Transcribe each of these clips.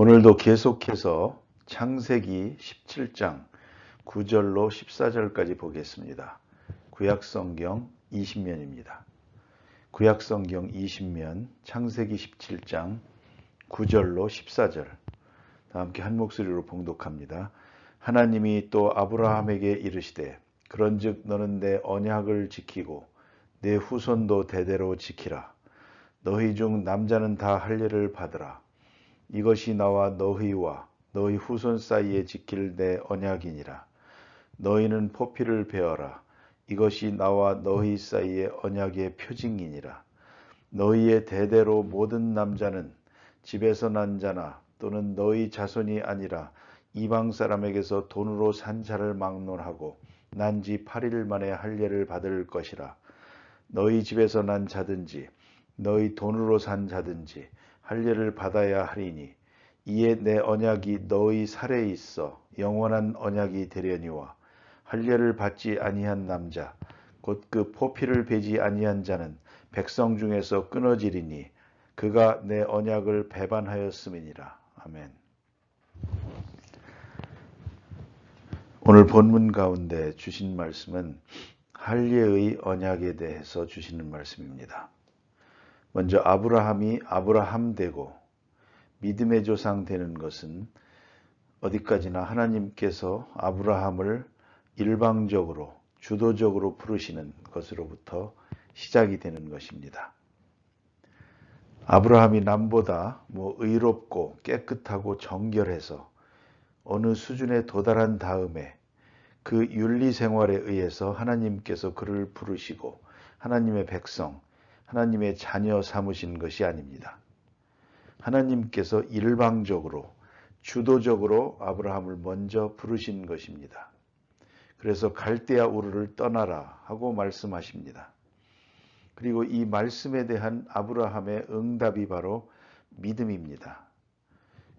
오늘도 계속해서 창세기 17장 9절로 14절까지 보겠습니다. 구약성경 20면입니다. 구약성경 20면 창세기 17장 9절로 14절 다 함께 한 목소리로 봉독합니다. 하나님이 또 아브라함에게 이르시되 그런즉 너는 내 언약을 지키고 내 후손도 대대로 지키라. 너희 중 남자는 다 할례를 받으라. 이것이 나와 너희와 너희 후손 사이에 지킬 내 언약이니라. 너희는 포피를 베어라. 이것이 나와 너희 사이의 언약의 표징이니라. 너희의 대대로 모든 남자는 집에서 난 자나 또는 너희 자손이 아니라 이방 사람에게서 돈으로 산 자를 막론하고 난 지 8일 만에 할례를 받을 것이라. 너희 집에서 난 자든지 너희 돈으로 산 자든지 할례를 받아야 하리니 이에 내 언약이 너희 살에 있어 영원한 언약이 되려니와 할례를 받지 아니한 남자 곧 그 포피를 베지 아니한 자는 백성 중에서 끊어지리니 그가 내 언약을 배반하였음이니라. 아멘. 오늘 본문 가운데 주신 말씀은 할례의 언약에 대해서 주시는 말씀입니다. 먼저 아브라함이 아브라함 되고 믿음의 조상 되는 것은 어디까지나 하나님께서 아브라함을 일방적으로 주도적으로 부르시는 것으로부터 시작이 되는 것입니다. 아브라함이 남보다 의롭고 깨끗하고 정결해서 어느 수준에 도달한 다음에 그 윤리 생활에 의해서 하나님께서 그를 부르시고 하나님의 백성, 하나님의 자녀 삼으신 것이 아닙니다. 하나님께서 일방적으로 주도적으로 아브라함을 먼저 부르신 것입니다. 그래서 갈대아 우르를 떠나라 하고 말씀하십니다. 그리고 이 말씀에 대한 아브라함의 응답이 바로 믿음입니다.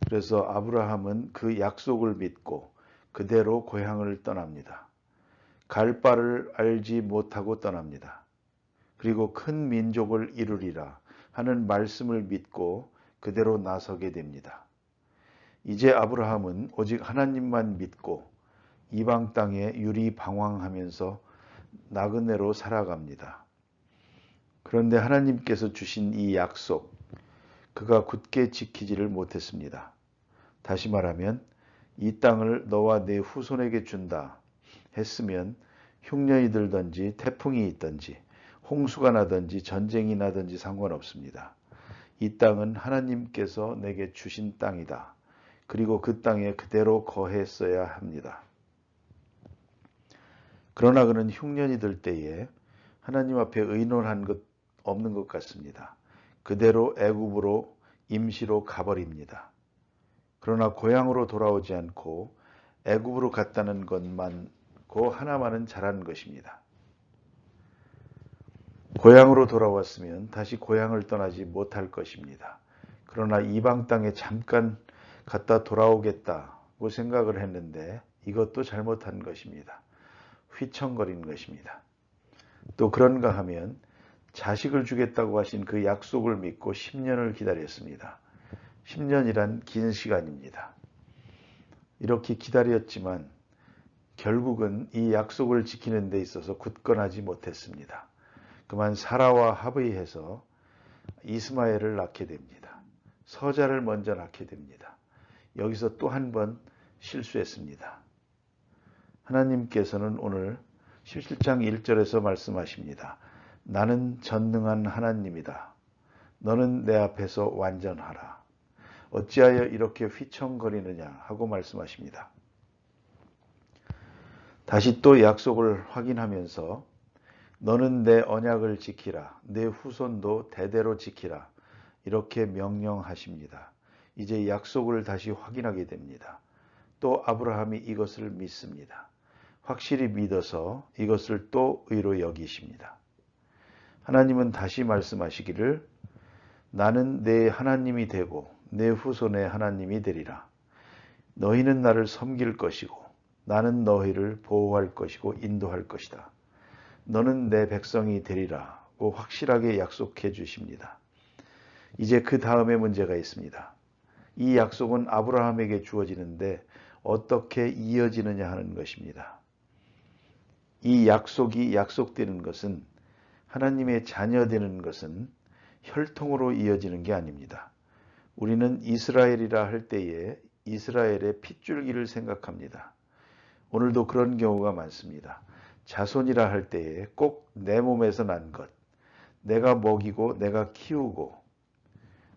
그래서 아브라함은 그 약속을 믿고 그대로 고향을 떠납니다. 갈 바를 알지 못하고 떠납니다. 그리고 큰 민족을 이루리라 하는 말씀을 믿고 그대로 나서게 됩니다. 이제 아브라함은 오직 하나님만 믿고 이방 땅에 유리방황하면서 나그네로 살아갑니다. 그런데 하나님께서 주신 이 약속, 그가 굳게 지키지를 못했습니다. 다시 말하면 이 땅을 너와 내 후손에게 준다 했으면 흉년이 들든지 태풍이 있든지 홍수가 나든지 전쟁이 나든지 상관없습니다. 이 땅은 하나님께서 내게 주신 땅이다. 그리고 그 땅에 그대로 거했어야 합니다. 그러나 그는 흉년이 들 때에 하나님 앞에 의논한 것 없는 것 같습니다. 그대로 애굽으로 임시로 가버립니다. 그러나 고향으로 돌아오지 않고 애굽으로 갔다는 것만 그 하나만은 잘한 것입니다. 고향으로 돌아왔으면 다시 고향을 떠나지 못할 것입니다. 그러나 이방 땅에 잠깐 갔다 돌아오겠다고 생각을 했는데 이것도 잘못한 것입니다. 휘청거린 것입니다. 또 그런가 하면 자식을 주겠다고 하신 그 약속을 믿고 10년을 기다렸습니다. 10년이란 긴 시간입니다. 이렇게 기다렸지만 결국은 이 약속을 지키는 데 있어서 굳건하지 못했습니다. 그만 사라와 합의해서 이스마엘을 낳게 됩니다. 서자를 먼저 낳게 됩니다. 여기서 또 한 번 실수했습니다. 하나님께서는 오늘 17장 1절에서 말씀하십니다. 나는 전능한 하나님이다. 너는 내 앞에서 완전하라. 어찌하여 이렇게 휘청거리느냐 하고 말씀하십니다. 다시 또 약속을 확인하면서 너는 내 언약을 지키라. 내 후손도 대대로 지키라. 이렇게 명령하십니다. 이제 약속을 다시 확인하게 됩니다. 또 아브라함이 이것을 믿습니다. 확실히 믿어서 이것을 또 의로 여기십니다. 하나님은 다시 말씀하시기를 나는 내 하나님이 되고 내 후손의 하나님이 되리라. 너희는 나를 섬길 것이고 나는 너희를 보호할 것이고 인도할 것이다. 너는 내 백성이 되리라고 확실하게 약속해 주십니다. 이제 그 다음에 문제가 있습니다. 이 약속은 아브라함에게 주어지는데 어떻게 이어지느냐 하는 것입니다. 이 약속이 약속되는 것은, 하나님의 자녀되는 것은 혈통으로 이어지는 게 아닙니다. 우리는 이스라엘이라 할 때에 이스라엘의 핏줄기를 생각합니다. 오늘도 그런 경우가 많습니다. 자손이라 할 때에 꼭 내 몸에서 난 것, 내가 먹이고 내가 키우고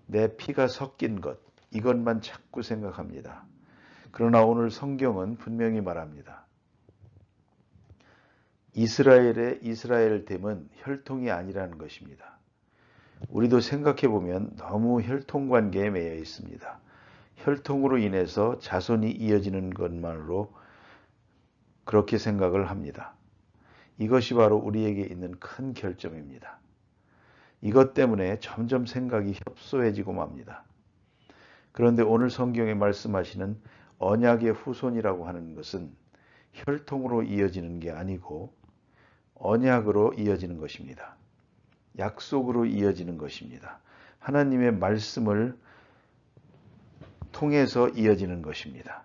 내 피가 섞인 것, 이것만 자꾸 생각합니다. 그러나 오늘 성경은 분명히 말합니다. 이스라엘의 이스라엘됨은 혈통이 아니라는 것입니다. 우리도 생각해 보면 너무 혈통 관계에 매여 있습니다. 혈통으로 인해서 자손이 이어지는 것만으로 그렇게 생각을 합니다. 이것이 바로 우리에게 있는 큰 결점입니다. 이것 때문에 점점 생각이 협소해지고 맙니다. 그런데 오늘 성경에 말씀하시는 언약의 후손이라고 하는 것은 혈통으로 이어지는 게 아니고 언약으로 이어지는 것입니다. 약속으로 이어지는 것입니다. 하나님의 말씀을 통해서 이어지는 것입니다.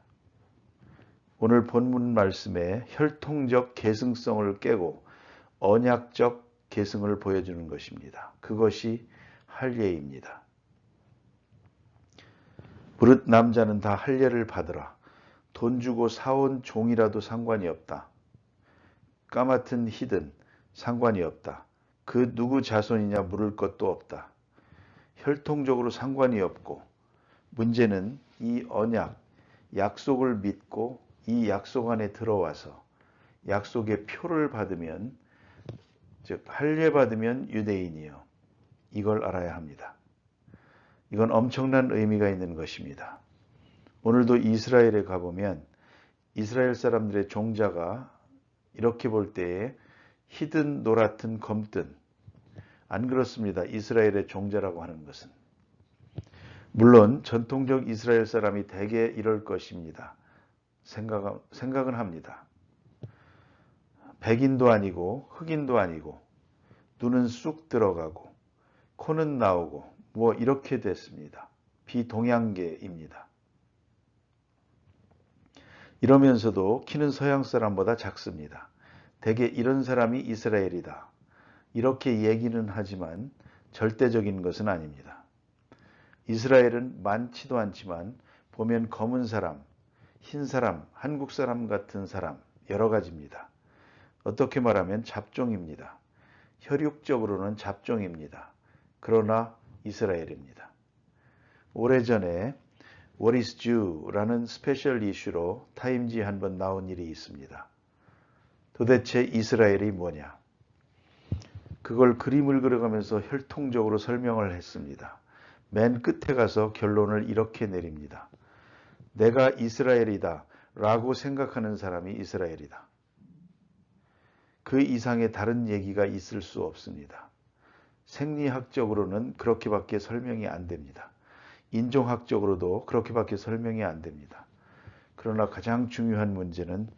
오늘 본문 말씀에 혈통적 계승성을 깨고 언약적 계승을 보여주는 것입니다. 그것이 할례입니다. 무릇 남자는 다 할례를 받으라. 돈 주고 사온 종이라도 상관이 없다. 까맣든 희든 상관이 없다. 그 누구 자손이냐 물을 것도 없다. 혈통적으로 상관이 없고, 문제는 이 언약, 약속을 믿고 이 약속 안에 들어와서 약속의 표를 받으면, 즉 할례 받으면 유대인이요. 이걸 알아야 합니다. 이건 엄청난 의미가 있는 것입니다. 오늘도 이스라엘에 가보면 이스라엘 사람들의 종자가 이렇게 볼 때에 희든 노랗든 검든, 안 그렇습니다. 이스라엘의 종자라고 하는 것은. 물론 전통적 이스라엘 사람이 대개 이럴 것입니다. 생각은 합니다. 백인도 아니고 흑인도 아니고 눈은 쑥 들어가고 코는 나오고 뭐 이렇게 됐습니다. 비동양계입니다. 이러면서도 키는 서양 사람보다 작습니다. 대개 이런 사람이 이스라엘이다. 이렇게 얘기는 하지만 절대적인 것은 아닙니다. 이스라엘은 많지도 않지만 보면 검은 사람, 흰 사람, 한국 사람 같은 사람 여러 가지입니다. 어떻게 말하면 잡종입니다. 혈육적으로는 잡종입니다. 그러나 이스라엘입니다. 오래전에 What is Jew라는 스페셜 이슈로 타임지에 한번 나온 일이 있습니다. 도대체 이스라엘이 뭐냐? 그걸 그림을 그려가면서 혈통적으로 설명을 했습니다. 맨 끝에 가서 결론을 이렇게 내립니다. 내가 이스라엘이다 라고 생각하는 사람이 이스라엘이다. 그 이상의 다른 얘기가 있을 수 없습니다. 생리학적으로는 그렇게밖에 설명이 안 됩니다. 인종학적으로도 그렇게밖에 설명이 안 됩니다. 그러나 가장 중요한 문제는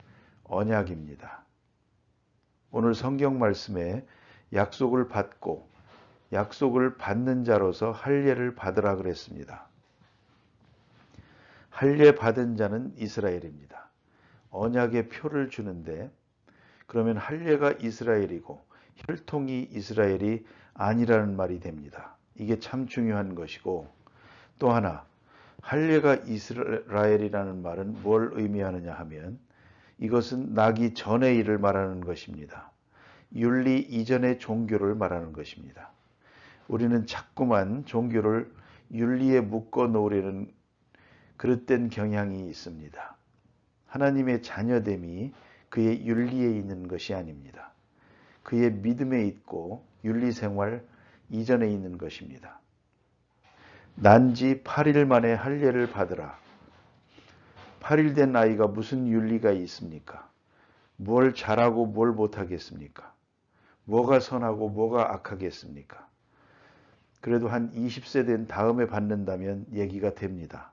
언약입니다. 오늘 성경 말씀에 약속을 받고 약속을 받는 자로서 할례를 받으라 그랬습니다. 할례 받은 자는 이스라엘입니다. 언약의 표를 주는데, 그러면 할례가 이스라엘이고 혈통이 이스라엘이 아니라는 말이 됩니다. 이게 참 중요한 것이고, 또 하나 할례가 이스라엘이라는 말은 뭘 의미하느냐 하면 이것은 나기 전의 일을 말하는 것입니다. 윤리 이전의 종교를 말하는 것입니다. 우리는 자꾸만 종교를 윤리에 묶어 놓으려는 그릇된 경향이 있습니다. 하나님의 자녀됨이 그의 윤리에 있는 것이 아닙니다. 그의 믿음에 있고 윤리 생활 이전에 있는 것입니다. 난지 8일 만에 할례를 받으라. 8일 된 아이가 무슨 윤리가 있습니까? 뭘 잘하고 뭘 못하겠습니까? 뭐가 선하고 뭐가 악하겠습니까? 그래도 한 20세 된 다음에 받는다면 얘기가 됩니다.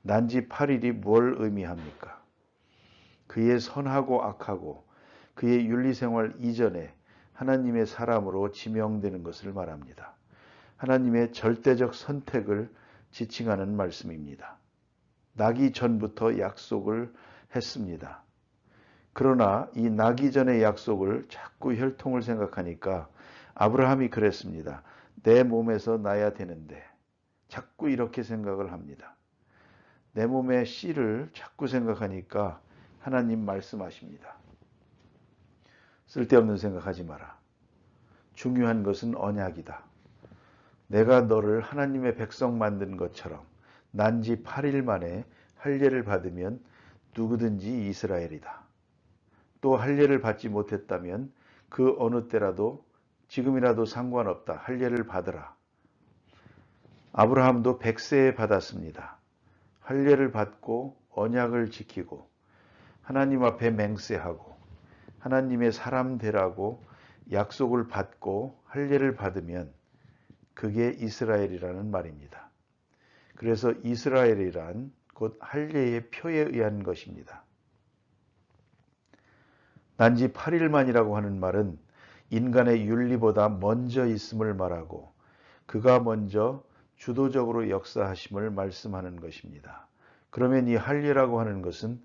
난지 8일이 뭘 의미합니까? 그의 선하고 악하고 그의 윤리생활 이전에 하나님의 사람으로 지명되는 것을 말합니다. 하나님의 절대적 선택을 지칭하는 말씀입니다. 나기 전부터 약속을 했습니다. 그러나 이 나기 전의 약속을 자꾸 혈통을 생각하니까 아브라함이 그랬습니다. 내 몸에서 나야 되는데 자꾸 이렇게 생각을 합니다. 내 몸의 씨를 자꾸 생각하니까 하나님 말씀하십니다. 쓸데없는 생각하지 마라. 중요한 것은 언약이다. 내가 너를 하나님의 백성 만든 것처럼 난지 8일 만에 할례를 받으면 누구든지 이스라엘이다. 또 할례를 받지 못했다면 그 어느 때라도 지금이라도 상관없다. 할례를 받으라. 아브라함도 100세에 받았습니다. 할례를 받고 언약을 지키고 하나님 앞에 맹세하고 하나님의 사람 되라고 약속을 받고 할례를 받으면 그게 이스라엘이라는 말입니다. 그래서 이스라엘이란 곧 할례의 표에 의한 것입니다. 난지 8일만이라고 하는 말은 인간의 윤리보다 먼저 있음을 말하고 그가 먼저 주도적으로 역사하심을 말씀하는 것입니다. 그러면 이 할례라고 하는 것은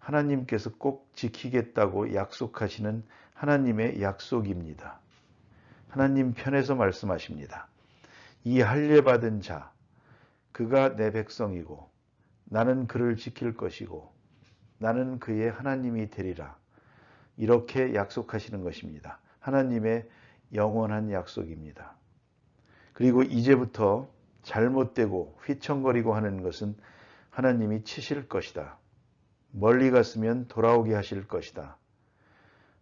하나님께서 꼭 지키겠다고 약속하시는 하나님의 약속입니다. 하나님 편에서 말씀하십니다. 이 할례 받은 자, 그가 내 백성이고 나는 그를 지킬 것이고 나는 그의 하나님이 되리라. 이렇게 약속하시는 것입니다. 하나님의 영원한 약속입니다. 그리고 이제부터 잘못되고 휘청거리고 하는 것은 하나님이 치실 것이다. 멀리 갔으면 돌아오게 하실 것이다.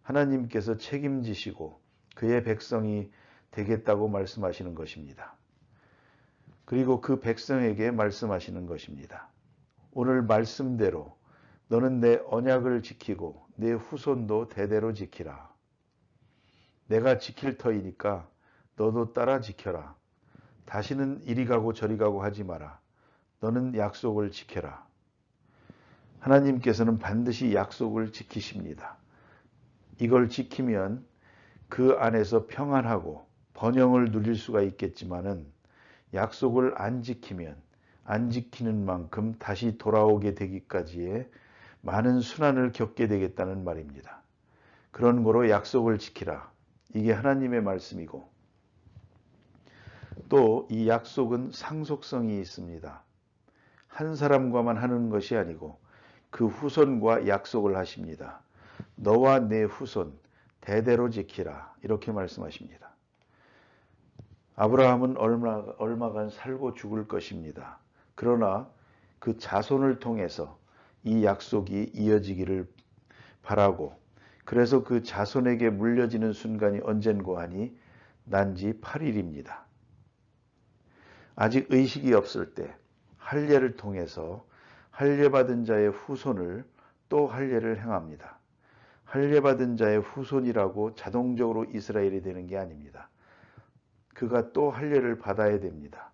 하나님께서 책임지시고 그의 백성이 되겠다고 말씀하시는 것입니다. 그리고 그 백성에게 말씀하시는 것입니다. 오늘 말씀대로 너는 내 언약을 지키고 내 후손도 대대로 지키라. 내가 지킬 터이니까 너도 따라 지켜라. 다시는 이리 가고 저리 가고 하지 마라. 너는 약속을 지켜라. 하나님께서는 반드시 약속을 지키십니다. 이걸 지키면 그 안에서 평안하고 번영을 누릴 수가 있겠지만은 약속을 안 지키면 안 지키는 만큼 다시 돌아오게 되기까지의 많은 순환을 겪게 되겠다는 말입니다. 그런 거로 약속을 지키라. 이게 하나님의 말씀이고 또 이 약속은 상속성이 있습니다. 한 사람과만 하는 것이 아니고 그 후손과 약속을 하십니다. 너와 내 후손 대대로 지키라. 이렇게 말씀하십니다. 아브라함은 얼마간 살고 죽을 것입니다. 그러나 그 자손을 통해서 이 약속이 이어지기를 바라고 그래서 그 자손에게 물려지는 순간이 언젠고 하니 난지 8일입니다. 아직 의식이 없을 때 할례를 통해서 할례 받은 자의 후손을 또 할례를 행합니다. 할례 받은 자의 후손이라고 자동적으로 이스라엘이 되는 게 아닙니다. 그가 또 할례를 받아야 됩니다.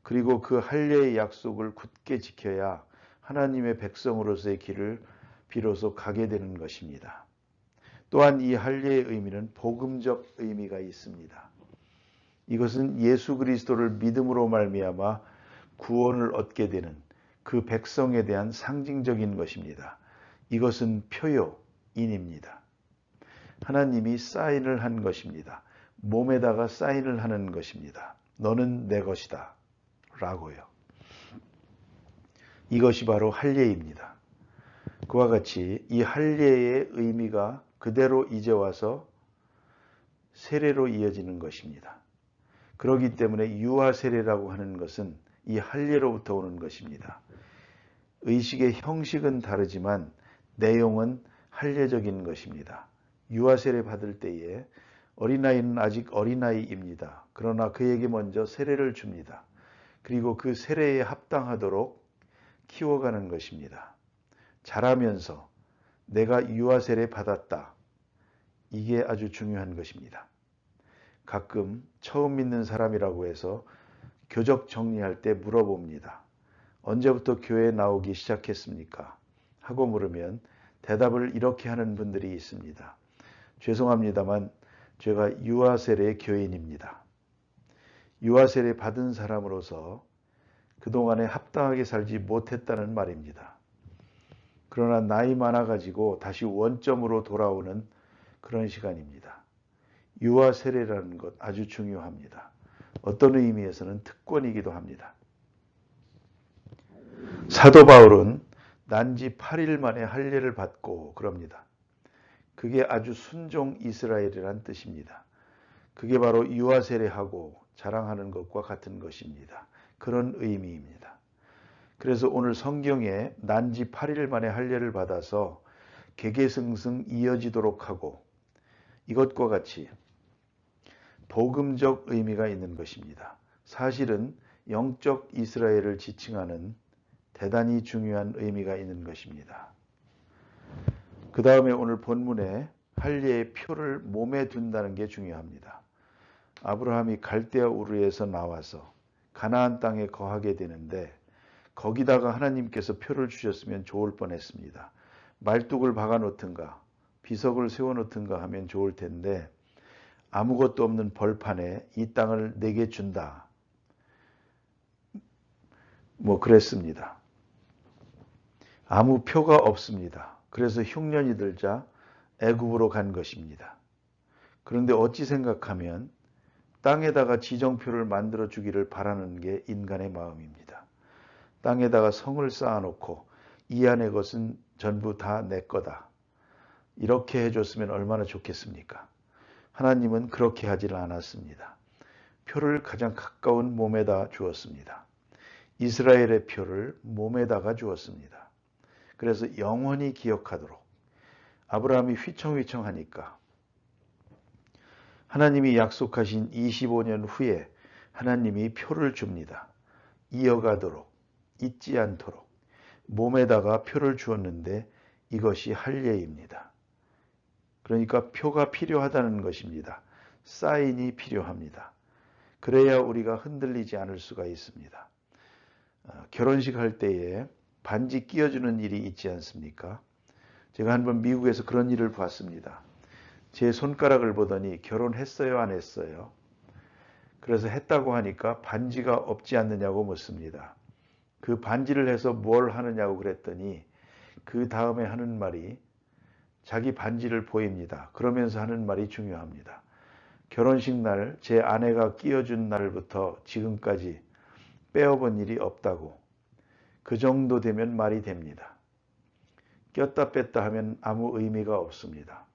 그리고 그 할례의 약속을 굳게 지켜야 하나님의 백성으로서의 길을 비로소 가게 되는 것입니다. 또한 이 할례의 의미는 복음적 의미가 있습니다. 이것은 예수 그리스도를 믿음으로 말미암아 구원을 얻게 되는 그 백성에 대한 상징적인 것입니다. 이것은 표요인입니다. 하나님이 사인을 한 것입니다. 몸에다가 사인을 하는 것입니다. 너는 내 것이다 라고요. 이것이 바로 할례입니다. 그와 같이 이 할례의 의미가 그대로 이제 와서 세례로 이어지는 것입니다. 그렇기 때문에 유아 세례라고 하는 것은 이 할례로부터 오는 것입니다. 의식의 형식은 다르지만 내용은 할례적인 것입니다. 유아 세례 받을 때에 어린아이는 아직 어린아이입니다. 그러나 그에게 먼저 세례를 줍니다. 그리고 그 세례에 합당하도록 키워가는 것입니다. 자라면서 내가 유아 세례 받았다. 이게 아주 중요한 것입니다. 가끔 처음 믿는 사람이라고 해서 교적 정리할 때 물어봅니다. 언제부터 교회에 나오기 시작했습니까? 하고 물으면 대답을 이렇게 하는 분들이 있습니다. 죄송합니다만 제가 유아 세례 교인입니다. 유아 세례 받은 사람으로서 그동안에 합당하게 살지 못했다는 말입니다. 그러나 나이 많아가지고 다시 원점으로 돌아오는 그런 시간입니다. 유아 세례라는 것 아주 중요합니다. 어떤 의미에서는 특권이기도 합니다. 사도 바울은 난지 8일 만에 할례를 받고 그럽니다. 그게 아주 순종 이스라엘이란 뜻입니다. 그게 바로 유아 세례하고 자랑하는 것과 같은 것입니다. 그런 의미입니다. 그래서 오늘 성경에 난지 8일 만에 할례를 받아서 개개승승 이어지도록 하고 이것과 같이 복음적 의미가 있는 것입니다. 사실은 영적 이스라엘을 지칭하는 대단히 중요한 의미가 있는 것입니다. 그 다음에 오늘 본문에 할례의 표를 몸에 둔다는 게 중요합니다. 아브라함이 갈대아 우르에서 나와서 가나안 땅에 거하게 되는데 거기다가 하나님께서 표를 주셨으면 좋을 뻔했습니다. 말뚝을 박아 놓든가 비석을 세워 놓든가 하면 좋을 텐데 아무것도 없는 벌판에 이 땅을 내게 준다. 그랬습니다. 아무 표가 없습니다. 그래서 흉년이 들자 애굽으로 간 것입니다. 그런데 어찌 생각하면 땅에다가 지정표를 만들어 주기를 바라는 게 인간의 마음입니다. 땅에다가 성을 쌓아놓고 이 안의 것은 전부 다 내 거다. 이렇게 해줬으면 얼마나 좋겠습니까? 하나님은 그렇게 하지는 않았습니다. 표를 가장 가까운 몸에다 주었습니다. 이스라엘의 표를 몸에다가 주었습니다. 그래서 영원히 기억하도록 아브라함이 휘청휘청하니까 하나님이 약속하신 25년 후에 하나님이 표를 줍니다. 이어가도록 잊지 않도록 몸에다가 표를 주었는데 이것이 할례입니다. 그러니까 표가 필요하다는 것입니다. 사인이 필요합니다. 그래야 우리가 흔들리지 않을 수가 있습니다. 결혼식 할 때에 반지 끼워주는 일이 있지 않습니까? 제가 한번 미국에서 그런 일을 봤습니다. 제 손가락을 보더니 결혼했어요, 안 했어요? 그래서 했다고 하니까 반지가 없지 않느냐고 묻습니다. 그 반지를 해서 뭘 하느냐고 그랬더니 그 다음에 하는 말이 자기 반지를 보입니다. 그러면서 하는 말이 중요합니다. 결혼식 날 제 아내가 끼워준 날부터 지금까지 빼어본 일이 없다고. 그 정도 되면 말이 됩니다. 꼈다 뺐다 하면 아무 의미가 없습니다.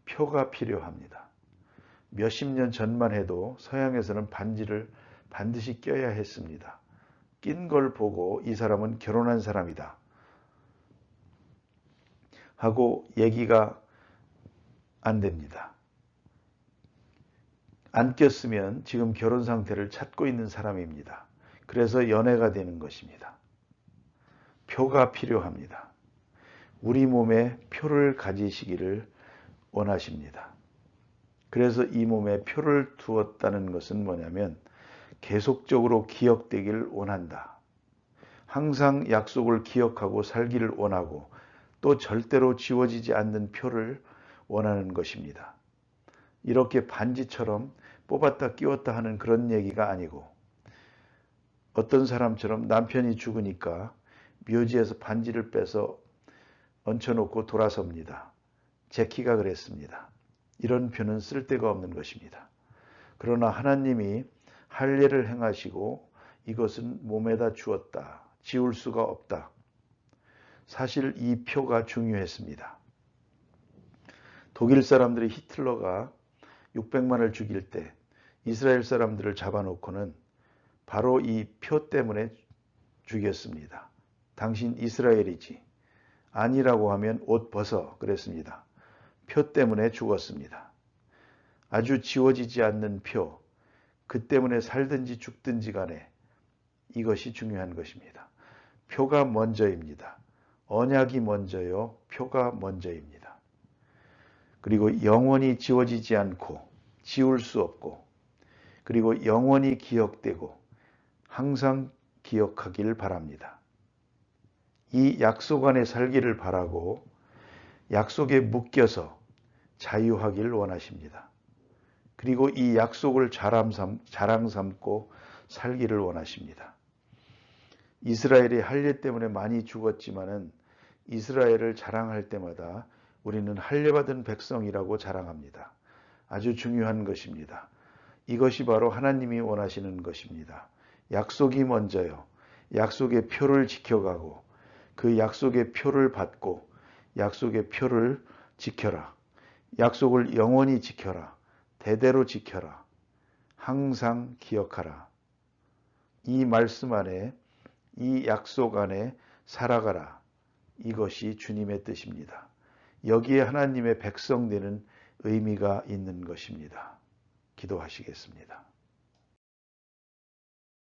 표가 필요합니다. 몇십 년 전만 해도 서양에서는 반지를 반드시 껴야 했습니다. 낀 걸 보고 이 사람은 결혼한 사람이다 하고 얘기가 안 됩니다. 안 꼈으면 지금 결혼 상태를 찾고 있는 사람입니다. 그래서 연애가 되는 것입니다. 표가 필요합니다. 우리 몸에 표를 가지시기를 원하십니다. 그래서 이 몸에 표를 두었다는 것은 뭐냐면 계속적으로 기억되기를 원한다. 항상 약속을 기억하고 살기를 원하고 또 절대로 지워지지 않는 표를 원하는 것입니다. 이렇게 반지처럼 뽑았다 끼웠다 하는 그런 얘기가 아니고 어떤 사람처럼 남편이 죽으니까 묘지에서 반지를 빼서 얹혀놓고 돌아섭니다. 제키가 그랬습니다. 이런 표는 쓸데가 없는 것입니다. 그러나 하나님이 할례를 행하시고 이것은 몸에다 주었다. 지울 수가 없다. 사실 이 표가 중요했습니다. 독일 사람들이 히틀러가 600만을 죽일 때 이스라엘 사람들을 잡아놓고는 바로 이 표 때문에 죽였습니다. 당신 이스라엘이지. 아니라고 하면 옷 벗어 그랬습니다. 표 때문에 죽었습니다. 아주 지워지지 않는 표, 그 때문에 살든지 죽든지 간에 이것이 중요한 것입니다. 표가 먼저입니다. 언약이 먼저요, 표가 먼저입니다. 그리고 영원히 지워지지 않고 지울 수 없고 그리고 영원히 기억되고 항상 기억하길 바랍니다. 이 약속 안에 살기를 바라고 약속에 묶여서 자유하길 원하십니다. 그리고 이 약속을 자랑 삼고 살기를 원하십니다. 이스라엘이 할례 때문에 많이 죽었지만은 이스라엘을 자랑할 때마다 우리는 할례받은 백성이라고 자랑합니다. 아주 중요한 것입니다. 이것이 바로 하나님이 원하시는 것입니다. 약속이 먼저요. 약속의 표를 지켜가고 그 약속의 표를 받고 약속의 표를 지켜라. 약속을 영원히 지켜라. 대대로 지켜라. 항상 기억하라. 이 말씀 안에, 이 약속 안에 살아가라. 이것이 주님의 뜻입니다. 여기에 하나님의 백성 되는 의미가 있는 것입니다. 기도하시겠습니다.